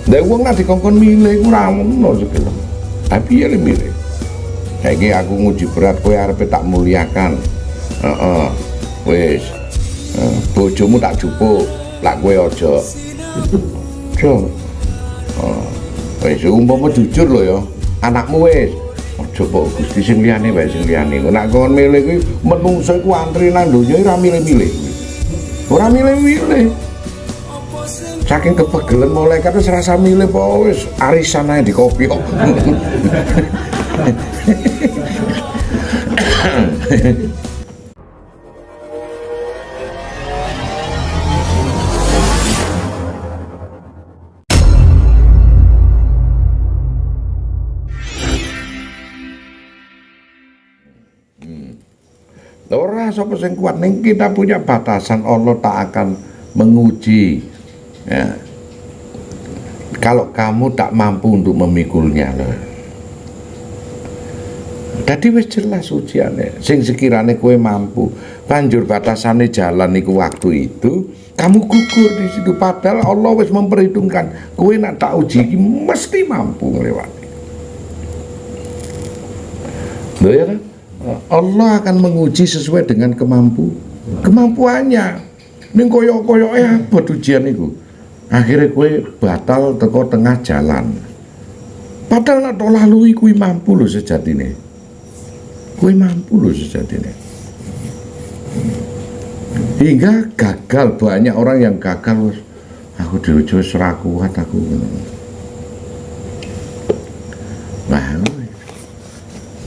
Lah wong nek dikongkon milih ku ora ngono sebelum. Tapi ya milih. Saiki aku nguji berat kowe arepe tak muliakan. Heeh. Wis. Bojomu tak jupuk, lak kowe aja. Jo. Wis umpama jujur lho ya. Anakmu wis aja kok Gusti sing liyane wae sing liyane. Nek kon milih kuwi menungso iku antri nang donya ora milih-milih. Ora milih-milih. Saking kepegelen malaikat wis rasa milih apa wis arisan ae dikopiok. Ora sapa sing kuat ning kita punya batasan. Allah tak akan menguji ya. Kalau kamu tak mampu untuk memikulnya loh. Jadi wis jelas ujiane sing sekirane kowe mampu banjur batasane jalan niku waktu itu kamu gugur di situ padahal Allah wis memperhitungkan kowe nak tak uji iki mesti mampu nglewati. Lho ya kan? Allah akan menguji sesuai dengan kemampuannya. Ning koyok-koyoke apa ujian niku? Akhirnya kowe batal teko tengah jalan. Padahal nek lalui kuwi mampu lho sejatine. Kowe mampu lho sejatine. Hingga gagal, banyak orang yang gagal. Aku dhewe wis ora kuat aku. Nah,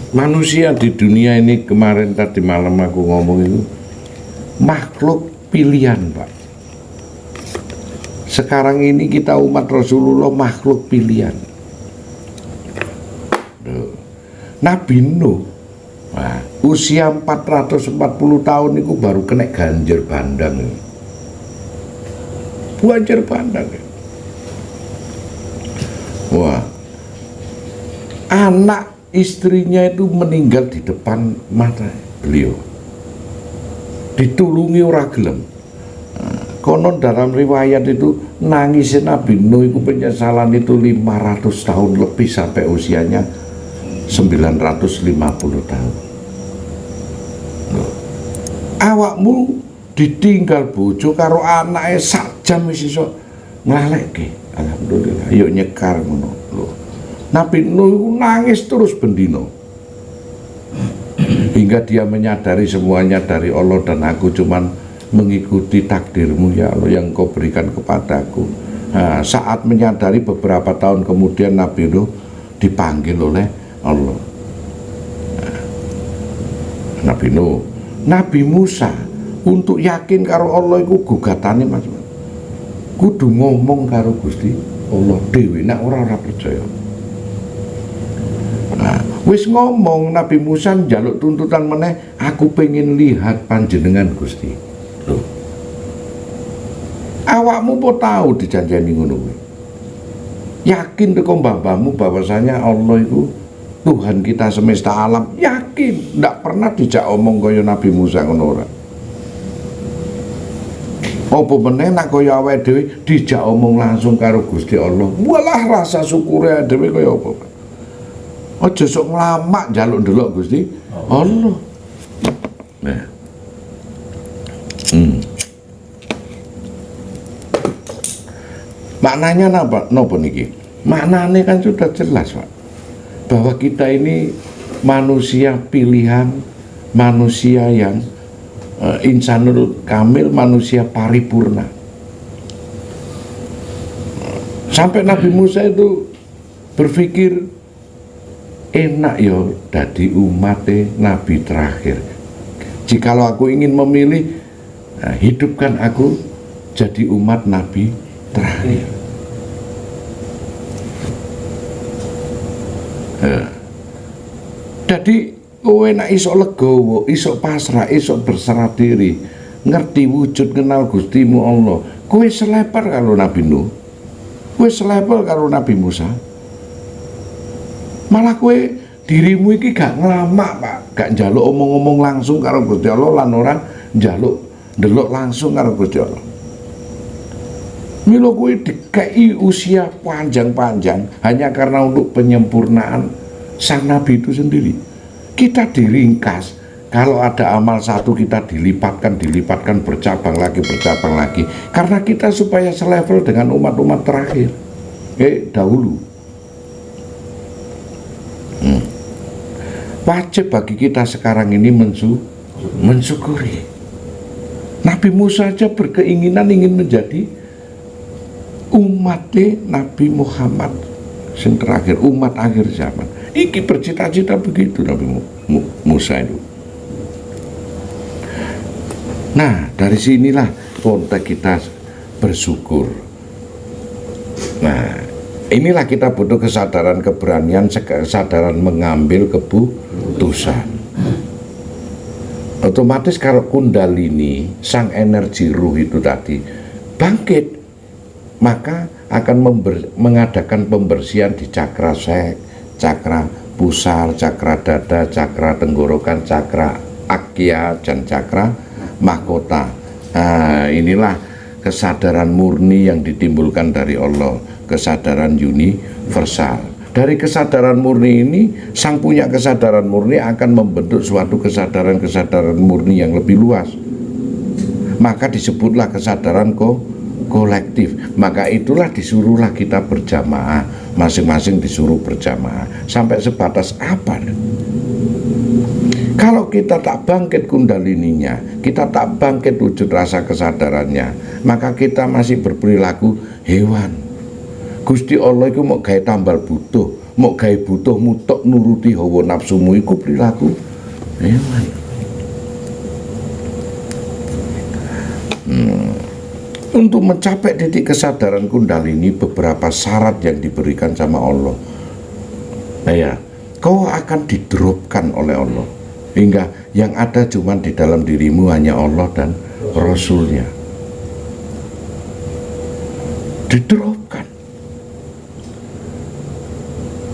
manusia di dunia ini kemarin tadi malam aku ngomong itu makhluk pilihan, Pak. Sekarang ini kita umat Rasulullah makhluk pilihan. Nabi Nuh, nah, usia 440 tahun itu baru kena banjir bandang. Banjir bandang. Wah, anak istrinya itu meninggal di depan mata beliau, ditulungi ora gelem. Konon dalam riwayat itu nangisnya Nabi Nuh itu penyesalan itu 500 tahun lebih sampai usianya 950 tahun. Awakmu ditinggal bojo karo anake sak jam wis iso nglalekke. Alhamdulillah, yuk nyekar ngono lho. Nabi Nuh nangis terus bendino hingga dia menyadari semuanya dari Allah dan aku cuman mengikuti takdirmu ya Allah yang kau berikan kepadaku. Nah, saat menyadari beberapa tahun kemudian Nabi Nuh dipanggil oleh Allah. Nah, Nabi Nuh, Nabi Musa untuk yakin karo Allah iku gugatane Mas. Kudu ngomong karo Gusti Allah dhewe nek ora percaya. Nah, wis ngomong Nabi Musa njaluk tuntutan meneh, aku pengen lihat panjenengan Gusti. Loh. Awakmu po tahu dijanjeni ngono kuwi. Yakin teko mbah-mbahmu bahwasanya Allah itu Tuhan kita semesta alam, yakin, ndak pernah dijak omong kaya Nabi Musa ngono ora. Apa meneh nak kaya awake dhewe dijak omong langsung karo Gusti Allah. Walah rasa syukure dhewe kaya apa, Pak. Aja sok nglamak njaluk ndelok Gusti Allah. Nah. Maknanya napa niki? Maknanya kan sudah jelas, Pak. Bahwa kita ini manusia pilihan, manusia yang insanul kamil, manusia paripurna. Sampai Nabi Musa itu berpikir enak yo dadi umate Nabi terakhir. Jikalau aku ingin memilih, nah, hidupkan aku jadi umat Nabi terakhir. Jadi kowe nek iso legowo, iso pasrah, iso berserah diri, ngerti wujud kenal Gustimu Allah, kowe seleper karo Nabi Nuh, kowe seleper karo Nabi Musa. Malah kowe dirimu iki gak ngelamak, Pak, gak njaluk omong-omong langsung karo Gusti Allah lan ora njaluk ndelok langsung karo Gusti Allah. Milo kuwi dikei usia panjang-panjang hanya karena untuk penyempurnaan sang nabi itu sendiri. Kita diringkas, kalau ada amal satu kita dilipatkan, bercabang lagi, karena kita supaya selevel dengan umat-umat terakhir, dahulu. Wajib bagi kita sekarang ini mensyukuri. Nabi Musa saja berkeinginan ingin menjadi umatnya Nabi Muhammad yang terakhir, umat akhir zaman. Iki bercita-cita begitu Nabi Musa itu. Nah, dari sinilah konteks kita bersyukur. Nah, inilah kita butuh kesadaran, keberanian, kesadaran mengambil keputusan. Otomatis kalau kundalini, sang energi ruh itu tadi bangkit, maka akan mengadakan pembersihan di cakra sek, cakra pusar, cakra dada, cakra tenggorokan, cakra akya, dan cakra mahkota. Nah, inilah kesadaran murni yang ditimbulkan dari Allah, kesadaran universal. Dari kesadaran murni ini, sang punya kesadaran murni akan membentuk suatu kesadaran murni yang lebih luas. Maka disebutlah kesadaran kolektif. Maka itulah disuruhlah kita berjamaah, masing-masing disuruh berjamaah. Sampai sebatas apa? Kalau kita tak bangkit kundalininya, kita tak bangkit wujud rasa kesadarannya, maka kita masih berperilaku hewan. Gusti Allah itu mau gawe tambal butuh, mau gawe butuh mutok nuruti hawa nafsumu iku perilaku hewan. Untuk mencapai titik kesadaran kundalini, beberapa syarat yang diberikan sama Allah. Nah ya, kau akan didropkan oleh Allah, hingga yang ada cuma di dalam dirimu hanya Allah dan Rasulnya. Didropkan.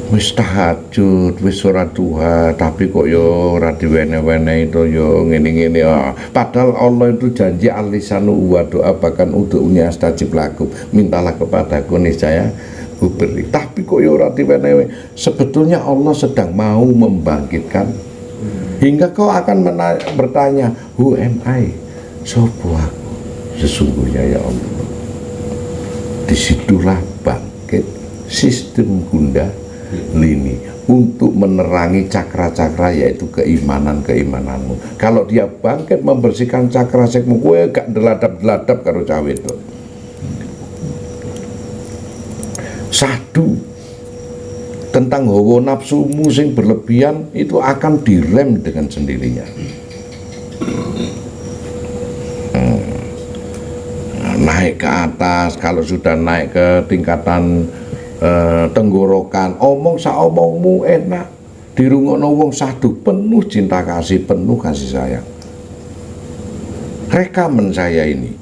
Wis tahajud, wis sholat duha, tapi kok yo ora diwene-wene itu yo ngene-ngene. Padahal Allah itu janji alisanu wa doa bahkan udu'unya astajib lakum, mintalah kepadaku niscaya ku beri. Tapi kok yo ora diwene-wene. Sebetulnya Allah sedang mau membangkitkan, hingga kau akan bertanya, who am I? Sopo aku sesungguhnya ya Allah. Disitulah bangkit sistem kundalini untuk menerangi cakra-cakra, yaitu keimananmu. Kalau dia bangkit membersihkan cakra sekmu, kowe gak deladap-deladap karo cawe itu. Satu, tentang hawa nafsumu sing berlebihan itu akan direm dengan sendirinya. Naik ke atas, kalau sudah naik ke tingkatan tenggorokan, omong saomongmu enak, dirungokno wong sadu, penuh cinta kasih, penuh kasih sayang. Rekaman saya ini,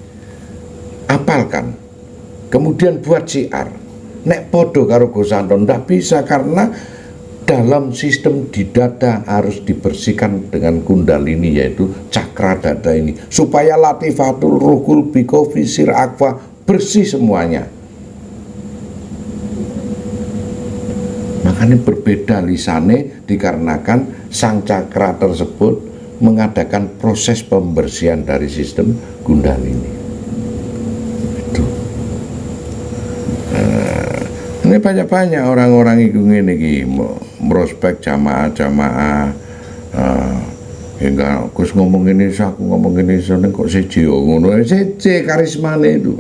apalkan, kemudian buat syiar. Nek podo karo Gosanton ndak bisa, karena dalam sistem di dada harus dibersihkan dengan kundalini, yaitu cakra dada ini, supaya latifatul ruhul biko fisir akwa bersih semuanya. Makanya berbeda lisane dikarenakan sang cakra tersebut mengadakan proses pembersihan dari sistem kundalini. Itu. Ini banyak-banyak orang-orang itu ngene iki merospek jamaah-jamaah, hingga Gus ngomong ini, aku ngomong ini, kok siji ngono, siji karismane itu.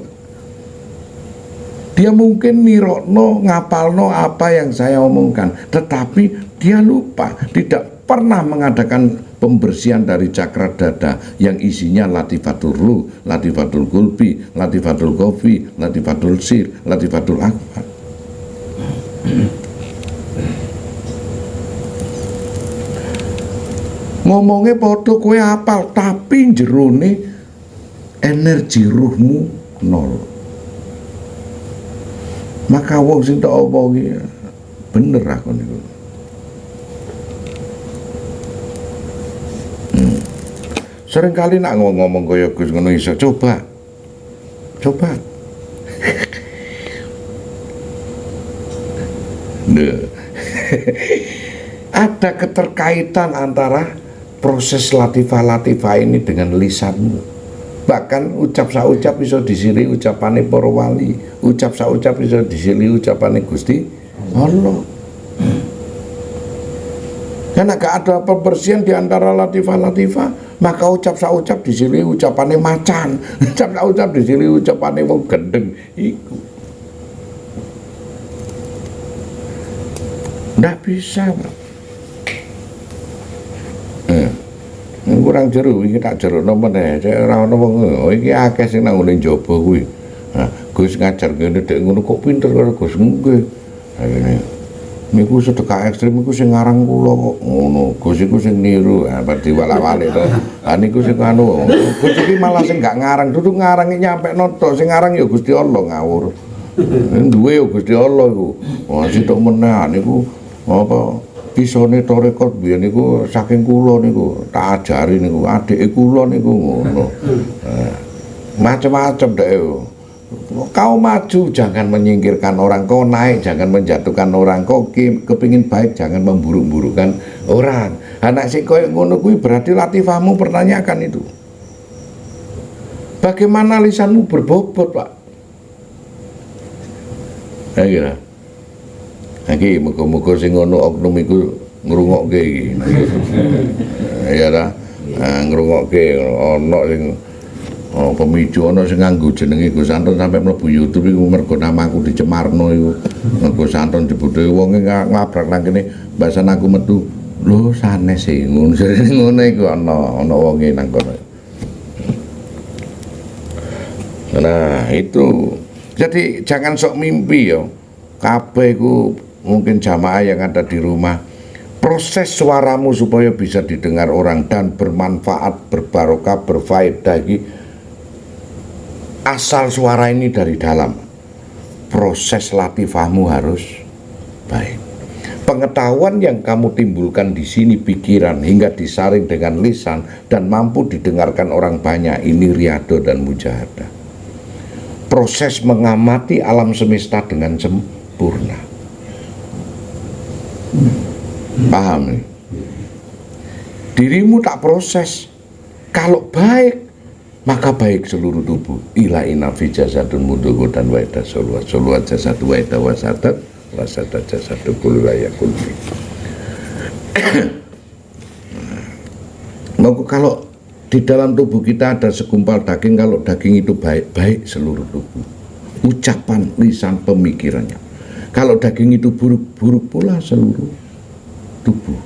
Dia mungkin nirokno, ngapalno apa yang saya omongkan, tetapi dia lupa, tidak pernah mengadakan pembersihan dari cakra dada yang isinya latifatul ruh, latifatul gulbi, latifatul kofi, latifatul sir, latifatul akbar. Ngomongnya podo kowe apal, tapi jerone energi ruhmu nol. Maka wong sing tak omongi bener aku niku. Seringkali nak ngomong kaya Gus ngono iso coba. Nah. Ada keterkaitan antara proses latifah ini dengan lisanmu. Bahkan ucap saucap bisa disili ucapane para wali, ucap saucap bisa disili ucapane Gusti Allah. Karena gak ada pembersihan di antara latifah, maka ucap saucap disili ucapane macan, ucap saucap disili ucapane wong gendeng iku. Nggak bisa, Pak. Kurang jero iki tak jerokno meneh, ora ono wong iki akeh sing nang ngene njaba kuwi. Nah, Gus ngajar kene dek ngono kok pinter karo Gus nggih. Ngene. Niku sedekah ekstrem iku sing ngarang kula kok ngono. Gus iku sing niru, apa diwalak-walik to. Ah niku sing anu. Gus iki malah sing gak ngarang, dudu ngarange nyampe noto, sing ngarang ya Gusti Allah ngawur. Duwe ya Gusti Allah iku. Wah sitok meneh niku apa pisone tarekat biyen niku saking kula niku tak ajari niku adike kula niku ngono. Macam-macam dek. Kau maju jangan menyingkirkan orang, kau naik jangan menjatuhkan orang, kau kepingin baik jangan memburuk-burukkan orang. Anak sing koyo ngono kuwi berarti latifahmu pertanyakan itu. Bagaimana lisanmu berbobot, Pak? Ayo. Iki muga-muga sing ngono oknum iku ngrungokke iki. Ya ta. Ngrungokke ana sing pemicu ana sing nganggo jenenge Gus Anton sampai mlebu YouTube iku mergo namaku dicemarno iku. Gus Anton jebute wonge ngabrak nang kene bahasan aku metu. Lho sanes e ngono jarene ngono iku ana wonge nang kono. Nah, itu. Jadi jangan sok mimpi ya. Kabeh iku mungkin jamaah yang ada di rumah, proses suaramu supaya bisa didengar orang dan bermanfaat, berbarokah, berfaedah, asal suara ini dari dalam. Proses latifahmu harus baik. Pengetahuan yang kamu timbulkan di sini, pikiran hingga disaring dengan lisan dan mampu didengarkan orang banyak, ini riyadhah dan mujahadah. Proses mengamati alam semesta dengan sempurna. Paham nih? Dirimu tak proses. Kalau baik, maka baik seluruh tubuh. Ila inafi jasadun mudugo dan waida soluat jasadu waida wasadat jasadu kululaya kulfi. Kalau di dalam tubuh kita ada segumpal daging, kalau daging itu baik, baik seluruh tubuh. Ucapan, lisan, pemikirannya. Kalau daging itu buruk, buruk pula seluruh tubuh.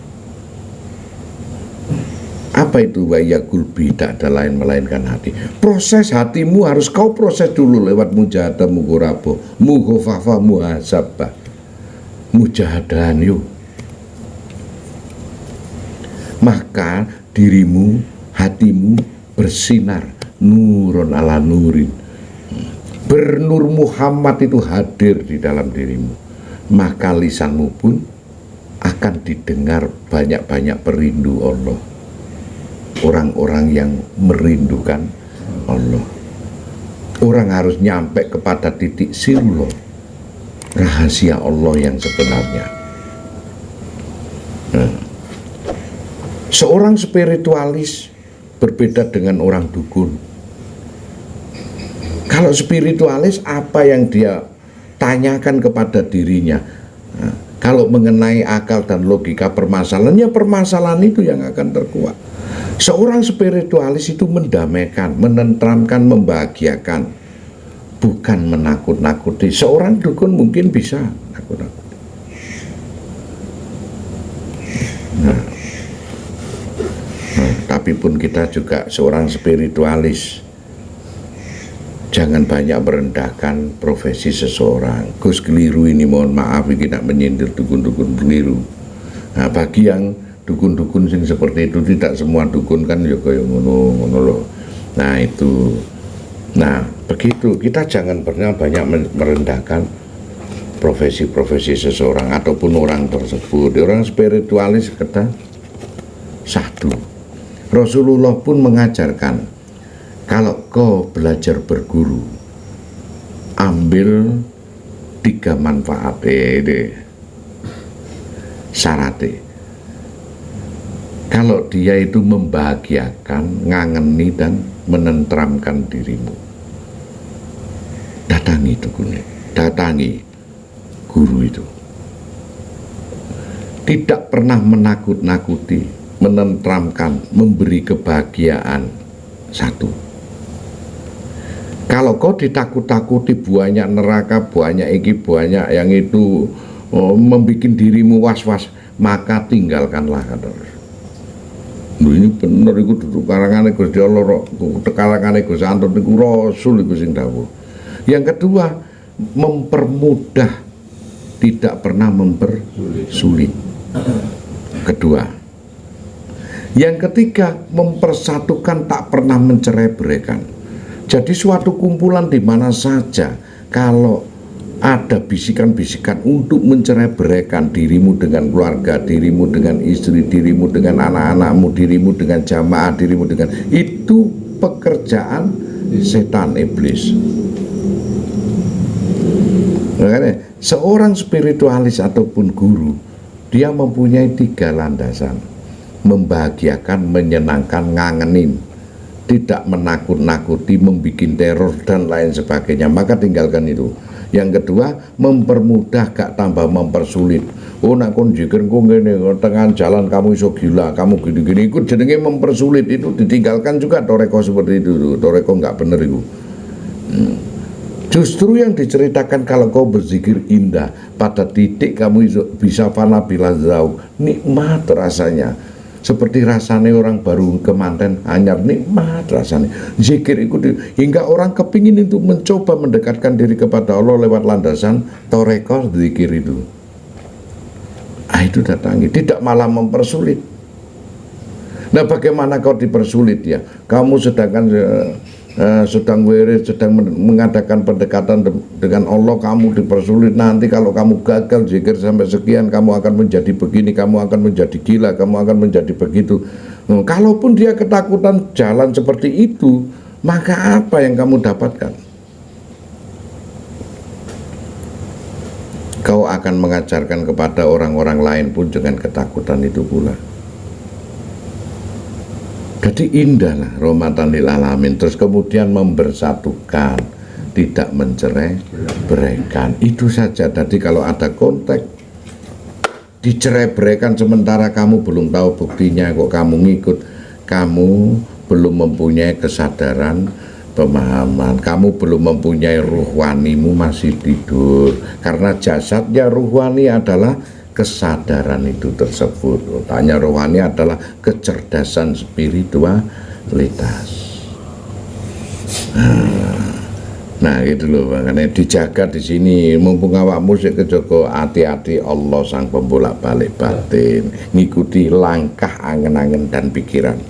Apa itu wayakul bi? Tak ada lain melainkan hati. Proses hatimu harus kau proses dulu lewat mujahadah, mugorabo, mughofafah, muhasabah, mujahadahan yuk. Maka dirimu, hatimu bersinar nurun ala nurin. Bernur Muhammad itu hadir di dalam dirimu, maka lisanmu pun akan didengar banyak-banyak perindu Allah, orang-orang yang merindukan Allah. Orang harus nyampe kepada titik sirullah, rahasia Allah yang sebenarnya. Seorang spiritualis berbeda dengan orang dukun. Kalau spiritualis, apa yang dia tanyakan kepada dirinya, kalau mengenai akal dan logika permasalahannya, permasalahan itu yang akan terkuat. Seorang spiritualis itu mendamaikan, menenteramkan, membahagiakan, bukan menakut-nakuti. Seorang dukun mungkin bisa nakut-nakuti. Tapi pun kita juga seorang spiritualis, jangan banyak merendahkan profesi seseorang. Gus keliru ini, mohon maaf, ini tidak menyindir dukun-dukun keliru. Nah, bagi yang dukun-dukun sing seperti itu, tidak semua dukun kan ya kaya ngono loh. Nah itu. Nah, begitu kita jangan pernah banyak merendahkan profesi-profesi seseorang ataupun orang tersebut. Orang spiritualis kata satu. Rasulullah pun mengajarkan, kalau kau belajar berguru, ambil 3 manfaat. syaratnya. Kalau dia itu membahagiakan, ngangeni dan menenteramkan dirimu, datangi dukune, datangi guru itu. Tidak pernah menakut-nakuti, menenteramkan, memberi kebahagiaan. Satu, kalau kau ditakut-takuti banyak neraka, banyak iki, banyak yang itu membuat dirimu was-was, maka tinggalkanlah, kata. Ini bener iku duduk karangane Gusti Allah, karangane Gusti Antun iku Rasul iku sing dawuh. Yang kedua, mempermudah, tidak pernah mempersulit. Kedua. Yang ketiga, mempersatukan, tak pernah mencerai-beraikan. Jadi suatu kumpulan di mana saja kalau ada bisikan-bisikan untuk mencerai-beraikan dirimu dengan keluarga, dirimu dengan istri, dirimu dengan anak-anakmu, dirimu dengan jamaah, dirimu dengan itu pekerjaan setan iblis. Makanya seorang spiritualis ataupun guru, dia mempunyai 3 landasan: membahagiakan, menyenangkan, ngangenin, tidak menakut-nakuti, membuat teror dan lain sebagainya. Maka tinggalkan itu. Yang kedua, mempermudah, gak tambah mempersulit. Oh nak kon jikir kok ngene, tengah jalan kamu iso gila, kamu gini-gini, ikut jenenge mempersulit. Itu ditinggalkan juga toreko seperti itu. Toreko gak bener itu. Justru yang diceritakan kalau kau berzikir indah, pada titik kamu bisa fana bila jauh, nikmat rasanya. Seperti rasanya orang baru kemanten anyar, nikmat rasanya. Zikir itu hingga orang kepingin untuk mencoba mendekatkan diri kepada Allah lewat landasan toreko zikir itu. Itu datangi, tidak malah mempersulit. Nah, bagaimana kau dipersulit ya? Kamu sedang wirid, sedang mengadakan pendekatan dengan Allah, kamu dipersulit. Nanti kalau kamu gagal zikir sampai sekian, kamu akan menjadi begini, kamu akan menjadi gila, kamu akan menjadi begitu. Kalaupun dia ketakutan jalan seperti itu, maka apa yang kamu dapatkan? Kau akan mengajarkan kepada orang-orang lain pun dengan ketakutan itu pula. Jadi indah lah rahmatan lil alamin. Terus kemudian membersatukan, tidak mencerai-beraikan. Itu saja. Jadi kalau ada konteks dicerai-beraikan sementara kamu belum tahu buktinya, kok kamu ngikut, kamu belum mempunyai kesadaran, pemahaman, kamu belum mempunyai ruhwanimu, masih tidur. Karena jasadnya ruhwani adalah kesadaran itu tersebut. Tanya rohani adalah kecerdasan spiritualitas. Nah gitu loh, makanya dijaga di sini. Mumpung awakmu sik kejaga, hati-hati, Allah sang pembolak-balik batin. Ngikuti langkah angen-angen dan pikiran.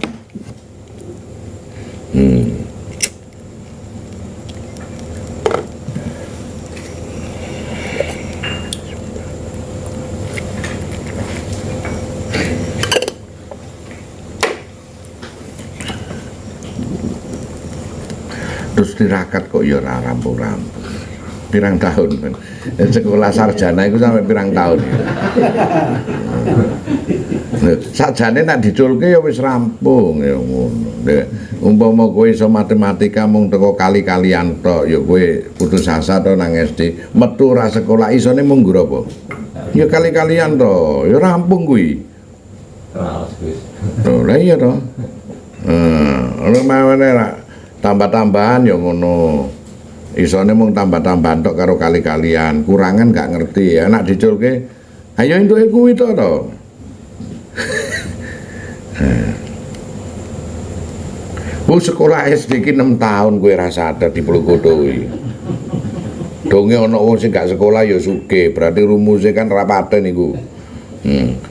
Terus tirakat kok ya ora rampung-rampung. Pirang tahun kan. Sekolah sarjana itu sampai pirang tahun. Sajane nak diculke ya wis rampung ya ngono. Umpama kowe iso matematika mung teko kali-kalian tok, ya kowe putus asa to nang SD, metu ra sekolah isone mung nggur apa? Ya kali-kalian to, ya rampung kuwi. Lah iya to. Ora mawene ra tambah-tambahan ya ngono. Isone mung tambah-tambahan tok karo kali-kalian, kurangan gak ngerti ya. Nak diculke, ayo entuke kuwi to. Sekolah SD ki 6 tahun kowe ra sadar di Plukoto kuwi. Donge ana wong sing gak sekolah ya sugih, berarti rumuse kan ra paten iku.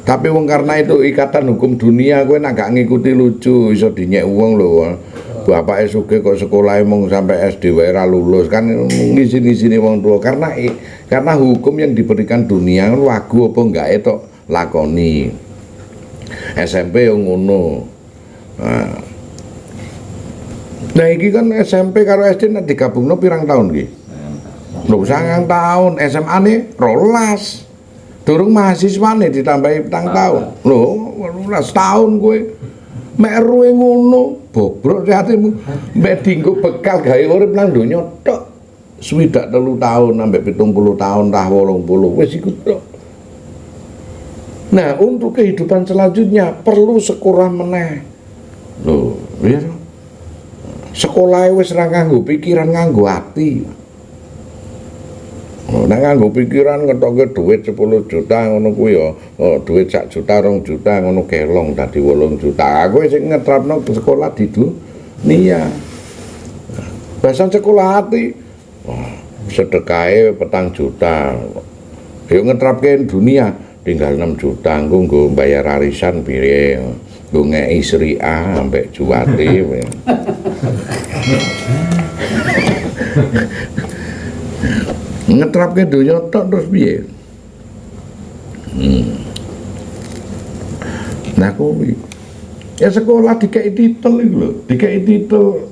Tapi wong karena itu ikatan hukum dunia, kowe nak gak ngikuti lucu, iso dinyek wong lho. Bapake sugih kok sekolah mung sampai SD wae ra lulus, kan ngisi-ngisini wong tua. Karena hukum yang diberikan dunia wagu apa enggak tok lakoni. SMP yang ngono. Nah iki kan SMP karo SD nek digabungno pirang tahun iki? 9 tahun, SMA ne 12. Durung mahasiswane ditambahi 4 tahun. Lho, 18 tahun kowe. Mek eruwe ngono, bobrok hatimu. Mek dienggo bekal gawe urip nang donya tok. Swidak 3 tahun sampai 70 tahun tah 80 wis iku tok. Nah, untuk kehidupan selanjutnya perlu sekolah meneh. Lho, iya. Sekolah wis ra nganggo pikiran, nganggo ati. Nek nganggo pikiran ngetokke dhuwit 10 juta ngono kuwi ya, dhuwit 1 juta 2 juta ngono kelong dadi 8 juta. Aku sing ngetrapno sekolah di dunia. Bahasan sekolah ati. Sedekahe 4 juta. Yo ngetrapke dunia tinggal 6 juta nggo bayar arisan piye. Nggo ngeki Sri A ambek Juwati. Ngetrapke donya tok terus piye? Nah kuwi ya sekolah dikei titel iku lho, dikei titel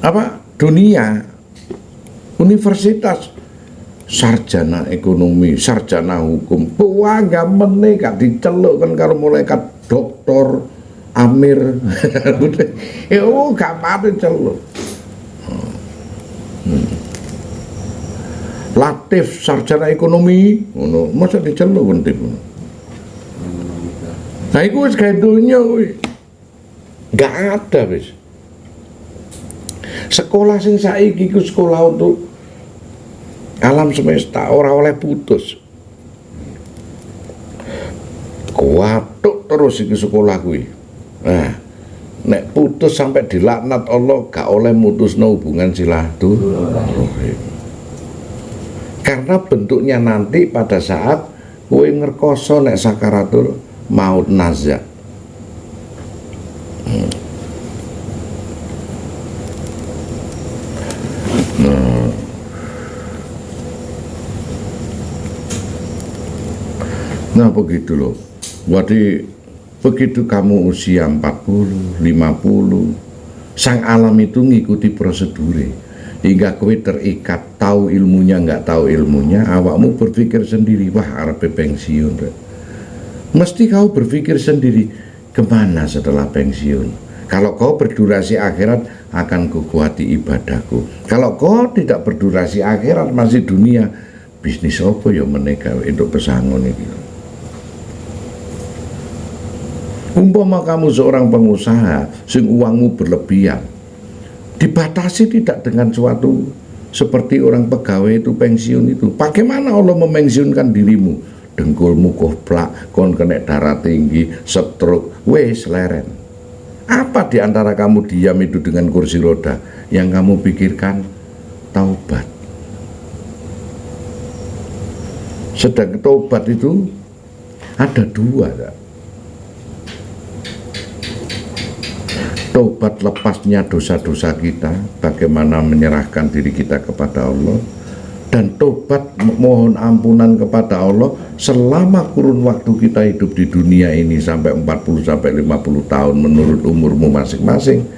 apa? Dunia, universitas, sarjana ekonomi, sarjana hukum. Wah, meneh gak diceluk kan karo malaikat doktor Amir. Gak pati celuk. Latif sarjana ekonomi ngono masa diceluk Latif ngono. Nah iku wis gawe donya kuwi. Enggak ada wis. Sekolah sing saiki ku sekolah untuk alam semesta, ora oleh putus. Kuatuk terus iki sekolah kuwi. Nah, nek putus sampai dilaknat Allah gak oleh mutusno hubungan silaturahim. Karena bentuknya nanti pada saat kowe ngerkoso nek sakaratul maut nazak. Nah begitu loh. Jadi begitu kamu usia 40, 50, sang alam itu ngikuti prosedure. Hingga kowe terikat, tahu ilmunya nggak tahu ilmunya, awakmu berpikir sendiri, wah arep pensiun. Mesti kau berpikir sendiri, kemana setelah pensiun? Kalau kau berdurasi akhirat, akan kukuati ibadahku. Kalau kau tidak berdurasi akhirat, masih dunia, bisnis apa ya menikah untuk pesangon ini. Umpama kamu seorang pengusaha, sing uangmu berlebihan, dibatasi tidak dengan suatu seperti orang pegawai itu pensiun itu. Bagaimana Allah memensiunkan dirimu? Dengkulmu koplak, kon kena darah tinggi, stroke, wes leren. Apa di antara kamu diam itu dengan kursi roda? Yang kamu pikirkan taubat. Sedang taubat itu ada 2. Taubat lepasnya dosa-dosa kita, bagaimana menyerahkan diri kita kepada Allah, dan taubat mohon ampunan kepada Allah selama kurun waktu kita hidup di dunia ini sampai 40 sampai 50 tahun menurut umurmu masing-masing.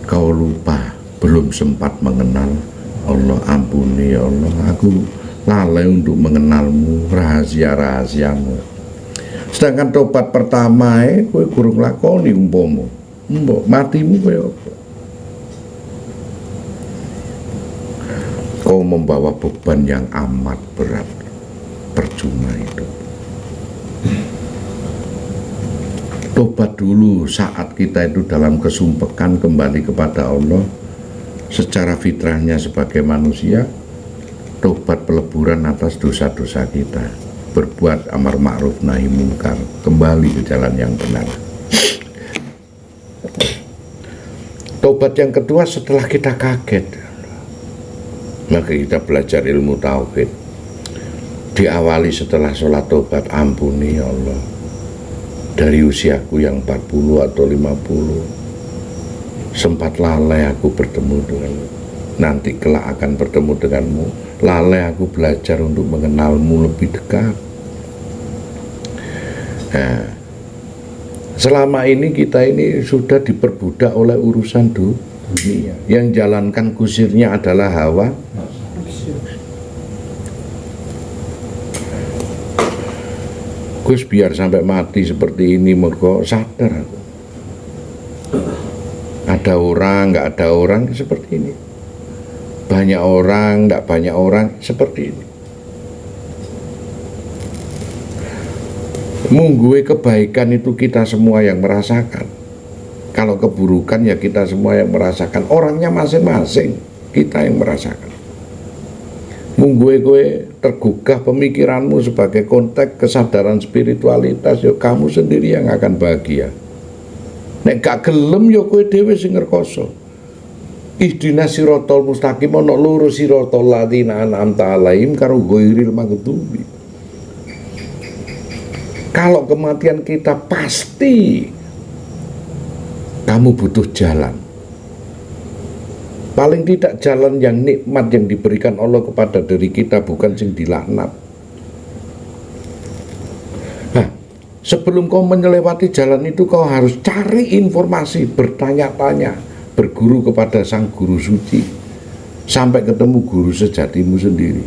Kau lupa, belum sempat mengenal Allah, ampuni ya Allah, aku lalai untuk mengenalmu, rahasia-rahasiamu. Sedangkan taubat pertama kowe kurang lakoni umpamu. Mbok matimu kaya apa? Kau membawa beban yang amat berat, percuma itu. Tobat dulu saat kita itu dalam kesumpekan kembali kepada Allah secara fitrahnya sebagai manusia. Tobat peleburan atas dosa-dosa kita, berbuat amar ma'ruf nahi mungkar, kembali ke jalan yang benar. Tobat yang kedua setelah kita kaget, maka kita belajar ilmu tauhid. Diawali setelah sholat tobat, ampuni ya Allah, dari usiaku yang 40 atau 50 sempat lalai aku bertemu denganmu, nanti kelak akan bertemu denganmu. Lalai aku belajar untuk mengenalmu lebih dekat. Nah, selama ini kita ini sudah diperbudak oleh urusan dunia. Yang jalankan kusirnya adalah hawa. Gus biar sampai mati seperti ini, mergo sadar aku. Ada orang, nggak ada orang seperti ini. Banyak orang, nggak banyak orang seperti ini. Mungguwe kebaikan itu kita semua yang merasakan. Kalau keburukan ya kita semua yang merasakan. Orangnya masing-masing, kita yang merasakan. Mungguwe kowe tergugah pemikiranmu sebagai konteks kesadaran spiritualitas, ya kamu sendiri yang akan bahagia. Nek gak gelem ya kowe dhewe sing ngrekoso. Ihdinas siratal mustaqim, ana loro siratal ladzina an'amta 'alaihim karo ghairil maghdubi. Kalau kematian kita pasti kamu butuh jalan. Paling tidak jalan yang nikmat yang diberikan Allah kepada diri kita, bukan sing dilaknat. Nah, sebelum kau menyelewati jalan itu, kau harus cari informasi, bertanya-tanya, berguru kepada sang guru suci, sampai ketemu guru sejatimu sendiri.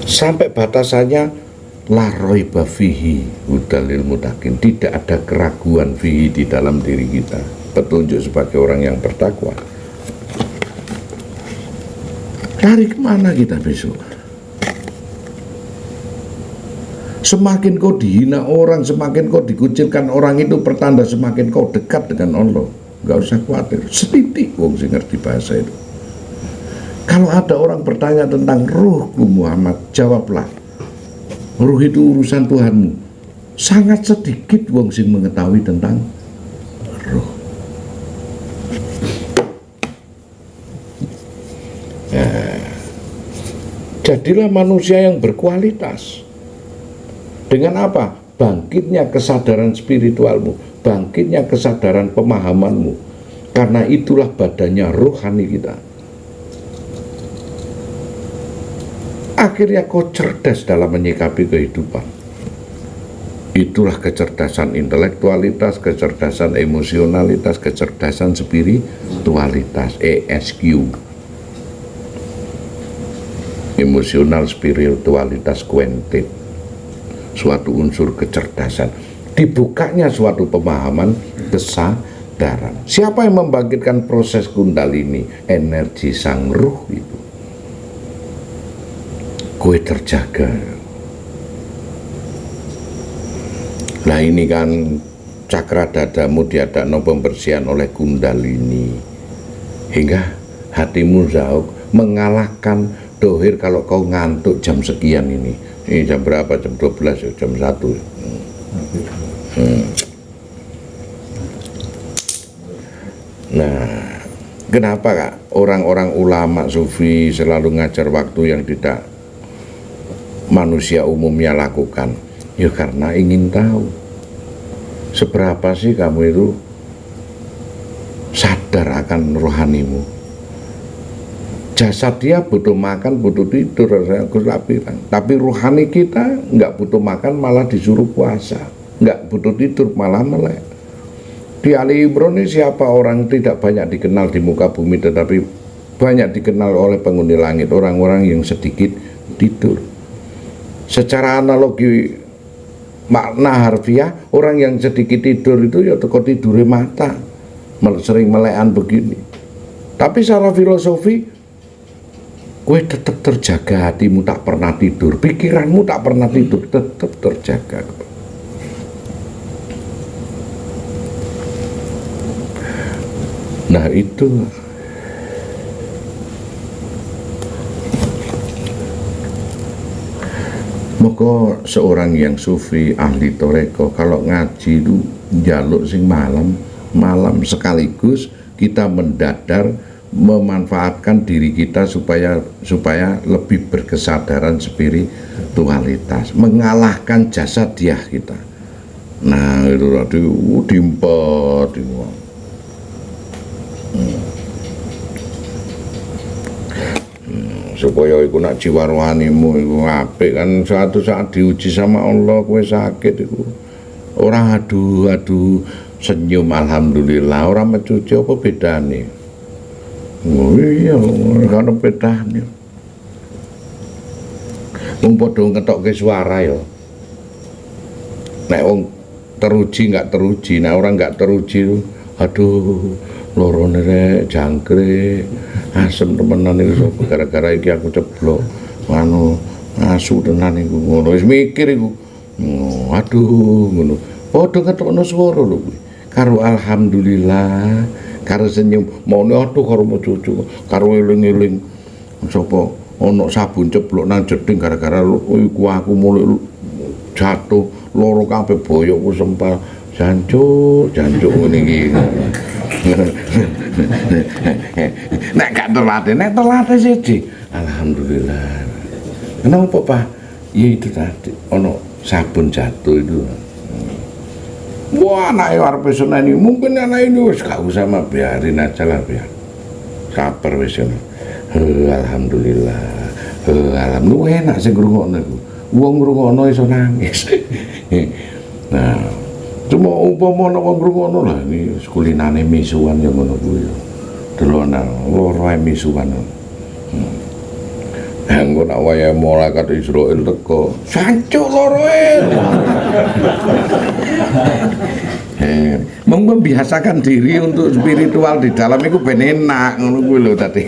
Sampai batasannya la raiba fihi hudalil muttaqin, tidak ada keraguan fihi di dalam diri kita, petunjuk sebagai orang yang bertakwa. Lari kemana kita besok? Semakin kau dihina orang, semakin kau dikucilkan orang, itu pertanda semakin kau dekat dengan Allah. Gak usah khawatir, setitik wong sing ngerti bahasa itu. Kalau ada orang bertanya tentang ruhku Muhammad, jawablah, ruh itu urusan Tuhanmu. Sangat sedikit wong sing mengetahui tentang ruh. Nah, jadilah manusia yang berkualitas. Dengan apa? Bangkitnya kesadaran spiritualmu, bangkitnya kesadaran pemahamanmu. Karena itulah badannya rohani kita. Akhirnya kau cerdas dalam menyikapi kehidupan. Itulah kecerdasan intelektualitas, kecerdasan emosionalitas, kecerdasan spiritualitas, ESQ. Emosional spiritualitas kuantit. Suatu unsur kecerdasan. Dibukanya suatu pemahaman kesadaran. Siapa yang membangkitkan proses kundalini, energi sang ruh itu? Kowe terjaga. Nah ini kan cakra dadamu diadakno pembersihan oleh kundalini, hingga hatimu zauk mengalahkan dohir. Kalau kau ngantuk jam sekian ini jam berapa? Jam 12 ya, jam 1. Nah, kenapa Kak orang-orang ulama sufi selalu ngajar waktu yang tidak manusia umumnya lakukan? Ya karena ingin tahu seberapa sih kamu itu sadar akan rohanimu. Jasad dia butuh makan, butuh tidur, tapi rohani kita nggak butuh makan, malah disuruh puasa, nggak butuh tidur, malah melek. Di Ali Imran ini siapa orang tidak banyak dikenal di muka bumi, tetapi banyak dikenal oleh penghuni langit, orang-orang yang sedikit tidur. Secara analogi makna harfiah, orang yang sedikit tidur itu ya teko tidure mata, sering melekan begini. Tapi secara filosofi, kowe tetap terjaga, hatimu tak pernah tidur, pikiranmu tak pernah tidur, tetap terjaga. Nah itu moga seorang yang sufi, ahli toreko, kalau ngaji itu njaluk sing malam sekaligus kita mendadar, memanfaatkan diri kita supaya lebih berkesadaran spiritualitas, mengalahkan jasadiah kita. Nah itu tadi dimpet supaya iku nak jiwa rohanimu iku apik kan, suatu saat diuji sama Allah kowe sakit iku orang aduh senyum alhamdulillah, orang mencuci apa bedane? Oh iya, karena bedanya. Wong padha ngetokke suara ya. Nek wong teruji nggak teruji, nek orang nggak teruji, aduh lorone rek jangkrik asem temenan iki sapa gara-gara iki aku ceblok anu asu tenan iku ngono wis mikir iku aduh ngono padha ketokno swara lho kuwi karo alhamdulillah karo senyum mone aduh karo cucu karo eling-eling sapa ana sabun ceblok nang jeding gara-gara iku aku mulai jatuh loro kabeh boyokku sempal jancuk ngene iki nek gak terlatih siji alhamdulillah. Kenapa Pak? Ya itu tadi ono sabun jatuh itu. Wah anak arep seneni mungkin anak ini wis gak usah mah biarin aja lah biar sabar wis alhamdulillah alhamdulillah enak sing ngrungokno iku wong ngrungokno iso nangis. Nah cuma umpama ana wong ngrungokno lah iki kulinane misuan ya ngono kuwi ya. Delonan loro ae misuan. Engko nak wayahe malaikat Israil teko, sancuk loro ae. Membiasakan diri untuk spiritual di dalam itu ben enak ngono kuwi lho tadi.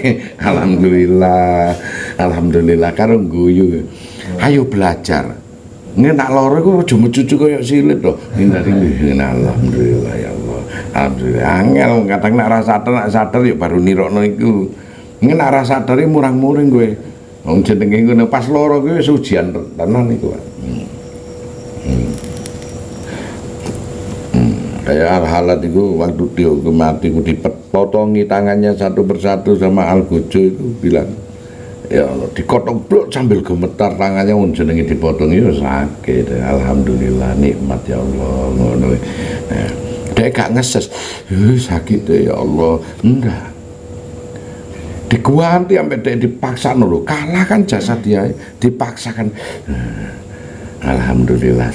Alhamdulillah karo guyu. Ayo belajar. Ini nak loro iku aja mecucu kaya silit to. Hindari alhamdulillah ya Allah. Alhamdulillah angel kadang nak sadar ya baru nirokno iku. Ini nak ra sadar murang-muring kowe. Wong jenenge ngono pas loro kuwi wis ujian tenan iku. Kayak Al-Halat itu waktu dia mati dipotongi tangannya satu persatu sama Al-Gojo itu bilang ya Allah dikotok blok sambil gemetar tangannya jenenge dipotong itu sakit. Alhamdulillah nikmat ya Allah ngono. Nah, dia gak ngeses sakit ya Allah enggak diguanti sampai dia dipaksa lho kalah kan jasad dia dipaksakan. Alhamdulillah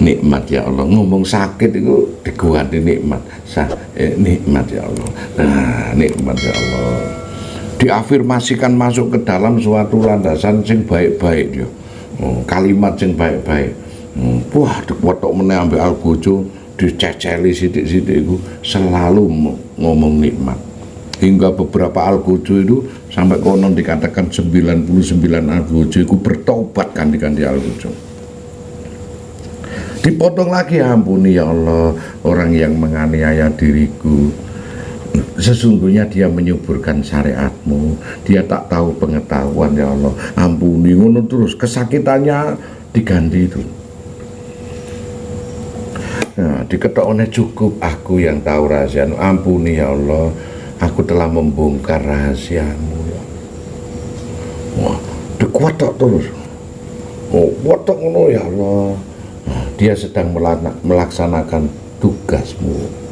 nikmat ya Allah ngomong sakit itu diguanti nikmat nikmat ya Allah. Nikmat ya Allah diafirmasikan masuk ke dalam suatu landasan sing baik-baik ya. Kalimat sing baik-baik. Wah dikotok meneh ambek Al-Gojo diceceli sithik-sithik iku selalu ngomong nikmat. Hingga beberapa Al-Gojo itu sampai konon dikatakan 99 Al-Gojo itu bertobat ganti Al-Gojo. Dipotong lagi, ampuni ya Allah orang yang menganiaya diriku. Sesungguhnya dia menyuburkan syariatmu, dia tak tahu pengetahuan ya Allah. Ampuni ngono terus kesakitannya diganti itu. Nah, diketokne cukup aku yang tahu rahasia. Ampuni ya Allah, aku telah membongkar rahasiamu ya. Wah, dikuatok terus. Oh, kuatok ngono ya Allah. Nah, dia sedang melaksanakan tugasmu.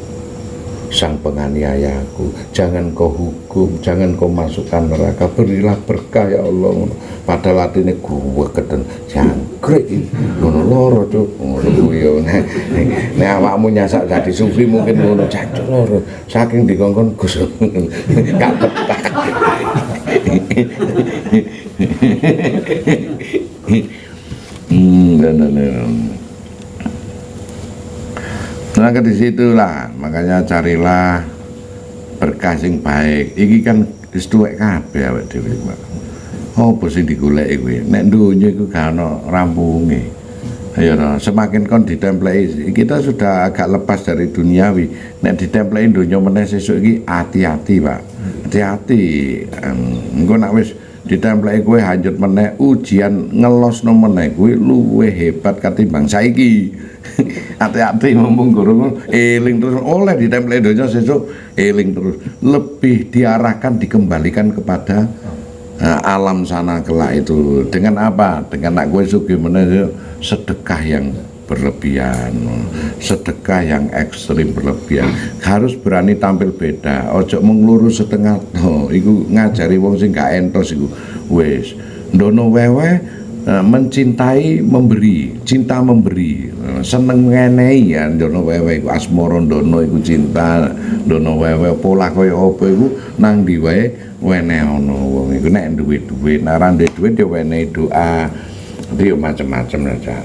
Sang penganiayaku, jangan kau hukum, jangan kau masukkan neraka, berilah berkah ya Allah. Padahal atine gue keten jangkrik ngono loro cuk ngono kuwi yo nek awakmu nyasak dadi sufi mungkin ngono jancuk loro saking dikongkon Gus gak betah. Nah ke disitulah makanya carilah berkah sing baik. Iki kan wis tuwek kabeh awake dhewe. Apa sing digoleki kuwi? Nek donya iku gak ono rampunge. Ya semakin kon ditempleki kita sudah agak lepas dari duniawi. Nek ditempleki donya meneh sesuk iki hati-hati, Pak. Hati-hati. Engko nek wis ditempleki kowe hanjut meneh ujian ngelosno meneh kuwi luwih hebat katimbang saiki. Hati-hati mumpung guru eling terus oleh ditempel donya sesuk eling terus lebih diarahkan dikembalikan kepada alam sana kelak itu dengan apa? Dengan nak gue sugih meneh sedekah yang berlebihan, sedekah yang ekstrim berlebihan. Harus berani tampil beda. Ojo mengluru setengah. Iku ngajari wong sing gak entos iku. Wis ndono wewe mencintai memberi, cinta memberi. seneng ngenehi ya ndono wewe iku asmara ndono iku cinta ndono wewe pola kaya apa iku nang ndi wae wenehono wong iku nek duwe dhuwit nek ora duwe dhuwit ya wenehi doa dadi yo macam-macam aja.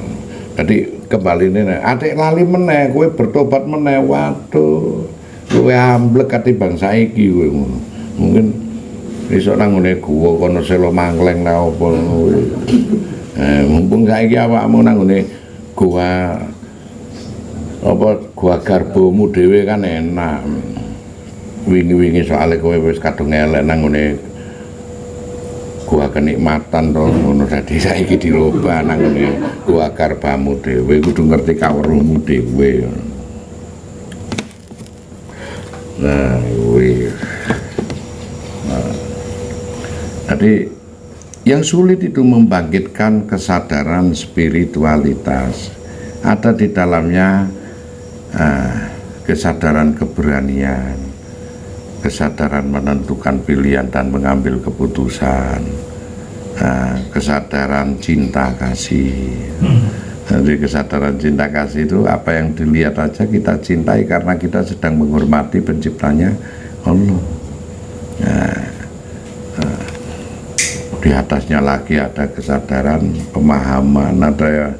Jadi kembali ini atik lali meneh kowe bertobat meneh waduh kowe amblek katimbang saiki kowe ngono mungkin besok nang ngene gua kono selo mangleng ta apa ngono mumpung saiki awakmu nang ngene gua apa gua garbomu dhewe kan enak wingi-wingi soalnya kowe wis kadung elek nang ngene gua kenikmatan to ngono dadi saiki dirubah nang ngene gua garbamu dhewe kudu ngerti kaweruhmu dhewe. Nah, jadi yang sulit itu membangkitkan kesadaran spiritualitas. Ada di dalamnya kesadaran keberanian, kesadaran menentukan pilihan dan mengambil keputusan, kesadaran cinta kasih. Jadi kesadaran cinta kasih itu apa yang dilihat aja kita cintai karena kita sedang menghormati penciptanya Allah. Di atasnya lagi ada kesadaran pemahaman, ada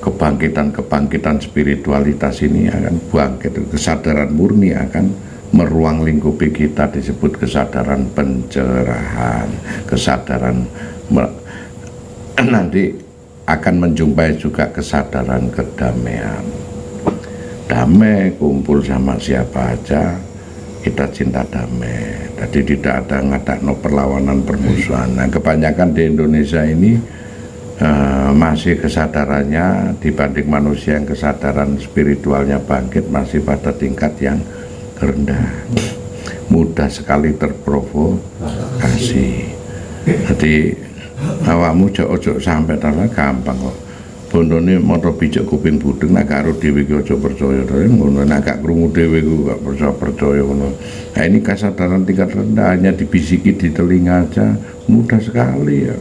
kebangkitan spiritualitas ini akan bangkit, kesadaran murni akan meruang lingkupi kita disebut kesadaran pencerahan, kesadaran nanti akan menjumpai juga kesadaran kedamaian. Damai kumpul sama siapa aja kita cinta damai. Jadi tidak ada ngadakno perlawanan permusuhan. Nah, kebanyakan di Indonesia ini masih kesadarannya dibanding manusia yang kesadaran spiritualnya bangkit masih pada tingkat yang rendah, mudah sekali terprovokasi. Jadi awakmu ojo sampai tanah gampang kok. Bondone moto bijak kuping budeng nek karo dhewe iki aja percaya to ngono nek gak krungu dhewe ku gak percaya ngono. Nah ini kesadaran tingkat rendah hanya dibisiki di telinga aja mudah sekali ya.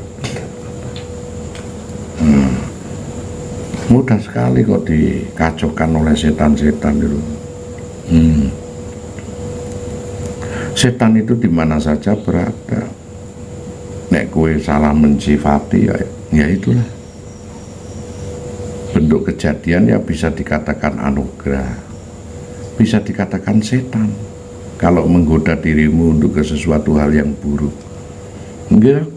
Mudah sekali kok dikacaukan oleh setan-setan itu. Setan itu di mana saja berada. Nek kue salah mensifati ya itulah. Bentuk kejadian ya bisa dikatakan anugerah, bisa dikatakan setan kalau menggoda dirimu untuk ke sesuatu hal yang buruk. Enggak.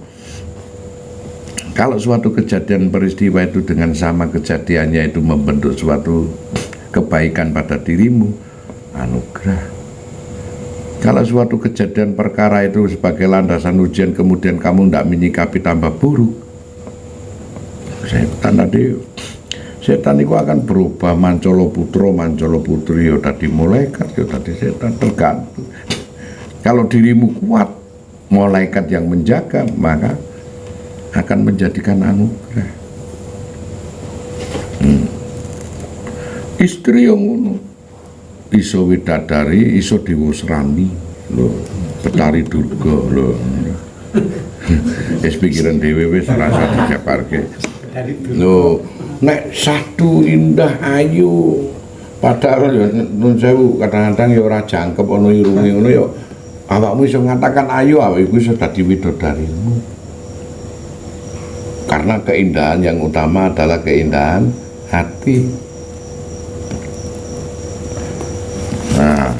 Kalau suatu kejadian peristiwa itu dengan sama kejadiannya itu membentuk suatu kebaikan pada dirimu, anugerah. Kalau suatu kejadian perkara itu sebagai landasan ujian kemudian kamu tidak menyikapi tambah buruk, setan tadi. Setan itu akan berubah mancolo putro, mancolo putri, ya tadi malaikat, ya tadi setan, tergantung. Kalau dirimu kuat, malaikat yang menjaga, maka akan menjadikan anugerah. Istri yang ngono, iso widadari, iso diwusrani, lho, Betari Durga, lho. Wis pikiran dhewe wis rasa dijabarke. Lho, nek satu indah ayu padahal ya nun sewu kadang-kadang ya ora jangkep ana irunge ngono ya awakmu iso ngatakan ayu awakmu iso dadi widodarimu karena keindahan yang utama adalah keindahan hati. Nah,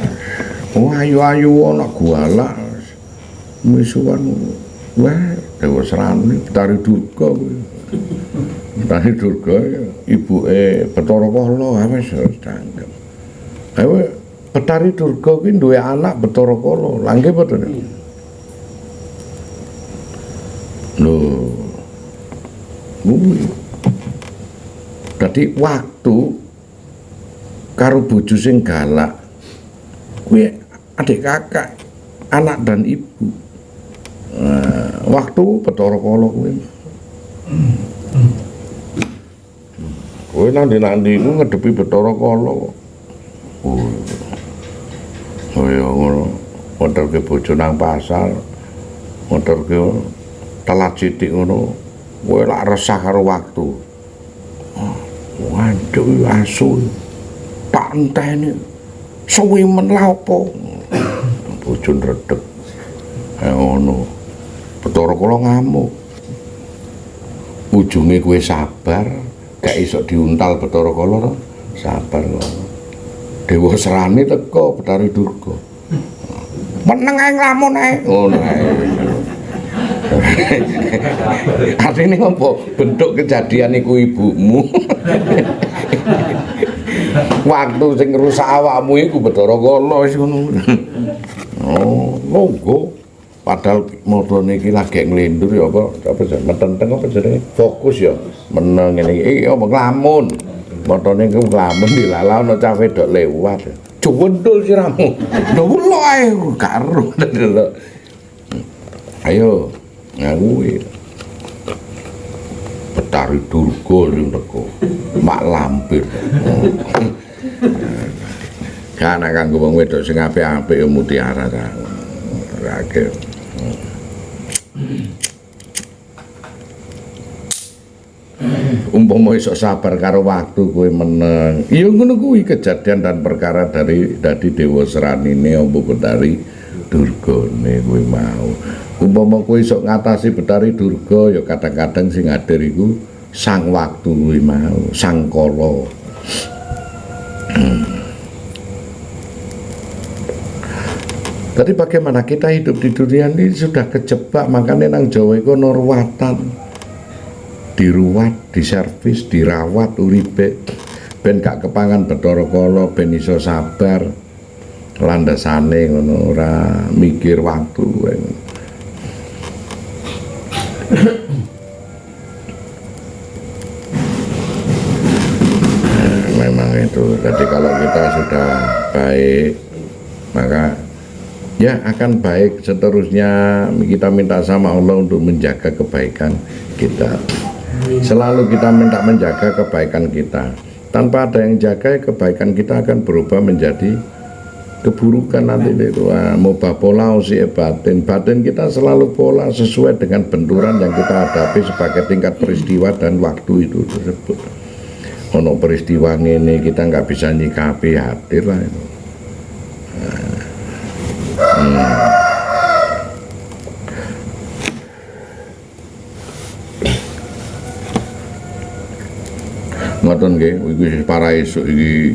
ayu-ayu ana gualak misuwan wah dewa serani Betari Durga kuwi. Betari Durga ibuke Bathara Kala wis cangkem. Ayo Betari Durga kuwi duwe anak Bathara Kala. Lha nggih mboten. Lho. Dadi waktu karo bojo sing galak kuwi adik kakak, anak dan ibu. Waktu Bathara Kala kuwi. Kowe nanti ku ngedepi Bathara Kala kok. Oh ya ngono. Motorke bojo nang pasar. Motorke telat sithik ngono. Kowe lak resah karo waktu. Wah, Dewi asu tak enteni suwi men lha apa bojo redeg ngono Bathara Kala ngamuk ujunge kowe sabar gak iso diuntal Bathara Kala sabar Dewa Serani teko Betari Durga meneng ae nglamun ae ngono ae artinya apa bentuk kejadian iku ibumu waktu sing ngrusak awakmu iku Bathara Kala wis ngono oh monggo padahal motone iki lagi nglendur ya apa metenteng apa jenenge fokus ya meneng ngene iki apa nglamun motone iku nglamun dilalah ana cah wedok lewat jundul siramu lho lho ae karo delok ayo ngawi Betari Durga sing teko mak lampir kan kanggo wong wedok sing apik-apik ya mutiara ta rakyat umpama iso sabar karo waktu kowe meneng ya ngono kuwi kejadian dan perkara dari Dewa Seranine apa Betari Durgane kowe mau umpama kowe iso ngatasi Betari Durga ya kadang-kadang sing hadir iku sang waktu kuwi mau sang kala Tadi bagaimana kita hidup di dunia ini sudah kejebak, makanya nang Jawa iku ana ruwatan. Diruwat, diservis, dirawat uripe ben gak kepangan Bathara Kala ben iso sabar. Landasane ngono ora mikir waktu. Memang itu. Jadi kalau kita sudah baik maka ya akan baik seterusnya. Kita minta sama Allah untuk menjaga kebaikan kita. Selalu kita minta menjaga kebaikan kita. Tanpa ada yang jaga, kebaikan kita akan berubah menjadi keburukan nanti itu. Mubah pola usi batin. Batin kita selalu pola sesuai dengan benturan yang kita hadapi sebagai tingkat peristiwa dan waktu itu tersebut. Ono peristiwa ini kita nggak bisa nyikapi hati lah itu. Ngoten nggih, iki para esuk iki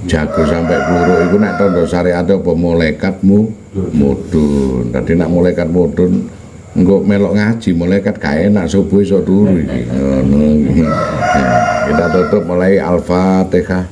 jago sampai peluru iku nek tandha syariat apa malaikatmu mudhun. Dadi nek malaikat mudhun engko melok ngaji malaikat gak enak subuh iso turu iki. Ngono iki. Kita tutup mulai Al-Fatihah.